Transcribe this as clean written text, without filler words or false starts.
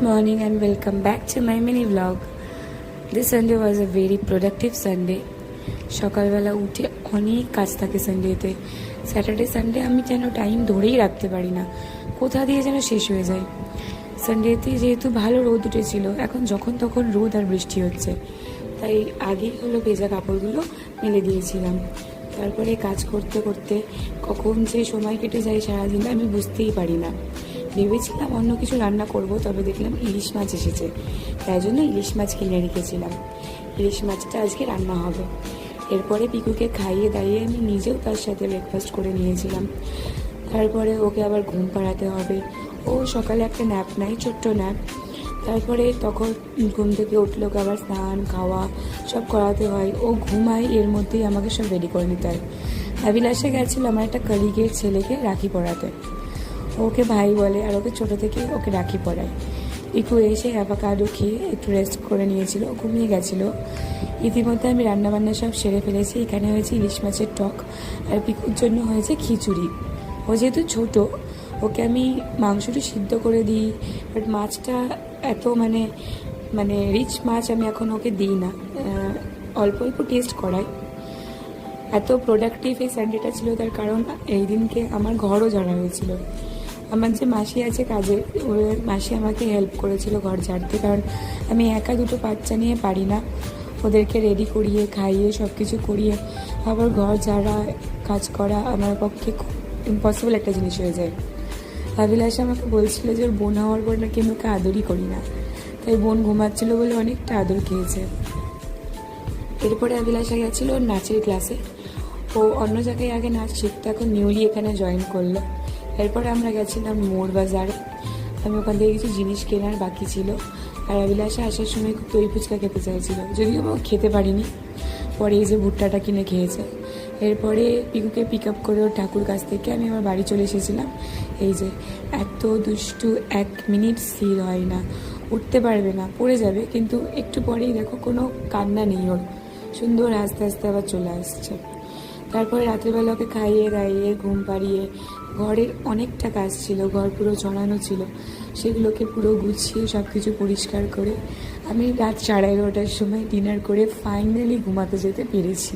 morning and welcome back to my mini vlog. This Sunday was a very productive Sunday. সকালবেলা উঠে অনেক কাজ থাকে সানডেতে। স্যাটারডে সানডে আমি যেন টাইম ধরেই রাখতে পারি না, কোথা দিয়ে যেন শেষ হয়ে যায়। সানডেতে যেহেতু ভালো রোদ উঠেছিল, এখন যখন তখন রোদ আর বৃষ্টি হচ্ছে, তাই আগেই হলো ভেজা কাপড়গুলো মেলে দিয়েছিলাম। তারপরে কাজ করতে করতে কখন যে সময় কেটে যায় সারাদিন আমি বুঝতেই পারি না। ভেবেছিলাম অন্য কিছু রান্না করব, তবে দেখলাম ইলিশ মাছ এসেছে, তাই জন্য ইলিশ মাছ কিনে রেখেছিলাম। ইলিশ মাছটা আজকে রান্না হবে। এরপরে পিকুকে খাইয়ে দাইয়ে আমি নিজেও তার সাথে ব্রেকফাস্ট করে নিয়েছিলাম। তারপরে ওকে আবার ঘুম পাড়াতে হবে। ও সকালে একটা ন্যাপ নেয়, ছোট্ট ন্যাপ। তারপরে তখন ঘুম থেকে উঠলে ওকে আবার স্নান খাওয়া সব করাতে হয়। ও ঘুমায়, এর মধ্যেই আমাকে সব রেডি করে নিতে হয়। অভিলাষে গেছিলো আমার একটা কলিগের ছেলেকে রাখি পরাতে। ওকে ভাই বলে, আর ওকে ছোটো থেকে ওকে রাখি পরায়। পিকু এসে অ্যাভোকাডো খেয়ে একটু রেস্ট করে নিয়েছিল, ঘুমিয়ে গেছিলো। ইতিমধ্যে আমি রান্নাবান্না সব সেরে ফেলেছি। এখানে হয়েছে ইলিশ মাছের টক, আর পিকুর জন্য হয়েছে খিচুড়ি। ও যেহেতু ছোটো, ওকে আমি মাংসটা সিদ্ধ করে দিই, বাট মাছটা এত মানে রিচ মাছ আমি এখন ওকে দিই না, অল্প অল্প টেস্ট করাই। এত প্রোডাক্টিভ এই সানডেটা ছিল, তার কারণ এই দিনকে আমার ঘরও ঝাড়া হয়েছিল। আমার যে মাসি আছে কাজে, ওর মাসি আমাকে হেল্প করেছিল ঘর ঝাড়তে, কারণ আমি একা দুটো বাচ্চা নিয়ে পারি না। ওদেরকে রেডি করিয়ে খাইয়ে সব কিছু করিয়ে আবার ঘর ঝাড়া কাজ করা আমার পক্ষে খুব ইম্পসিবল একটা জিনিস হয়ে যায়। অভিলাষ আমাকে বলছিল যে ওর বোন হওয়ার পর নাকি আমি ওকে আদরই করি না, তাই বোন ঘুমাচ্ছিল বলে অনেকটা আদর খেয়েছে। এরপরে অভিলাষা গেছিলো ওর নাচের ক্লাসে। ও অন্য জায়গায় আগে নাচ শিখতে, এখন নিউলি এখানে জয়েন করলো। এরপরে আমরা গেছিলাম মোড় বাজারে। আমি ওখান থেকে কিছু জিনিস কেনার বাকি ছিল, আর অভিলাষা আসার সময় খুব দই ফুচকা খেতে চাইছিল, যদিও ও খেতে পারিনি। পরে এই যে ভুট্টাটা কিনে খেয়েছে। এরপরে পিকুকে পিক আপ করে ওর ঠাকুর কাছ থেকে আমি আমার বাড়ি চলে এসেছিলাম। এই যে এত দুষ্টু, 1 মিনিট স্থির হয় না, উঠতে পারবে না, পড়ে যাবে, কিন্তু একটু পরেই দেখো কোনো কান্না নেই ওর, সুন্দর আস্তে আস্তে আবার চলে আসছে। তারপরে রাত্রিবেলা ওকে খাইয়ে দাইয়ে ঘুম পাড়িয়ে ঘরের অনেকটা কাজ ছিল, ঘর পুরো ছড়ানো ছিল, সেগুলোকে পুরো গুছিয়ে সব কিছু পরিষ্কার করে আমি রাত 11:30টার সময় ডিনার করে ফাইনালি ঘুমাতে যেতে পেরেছি।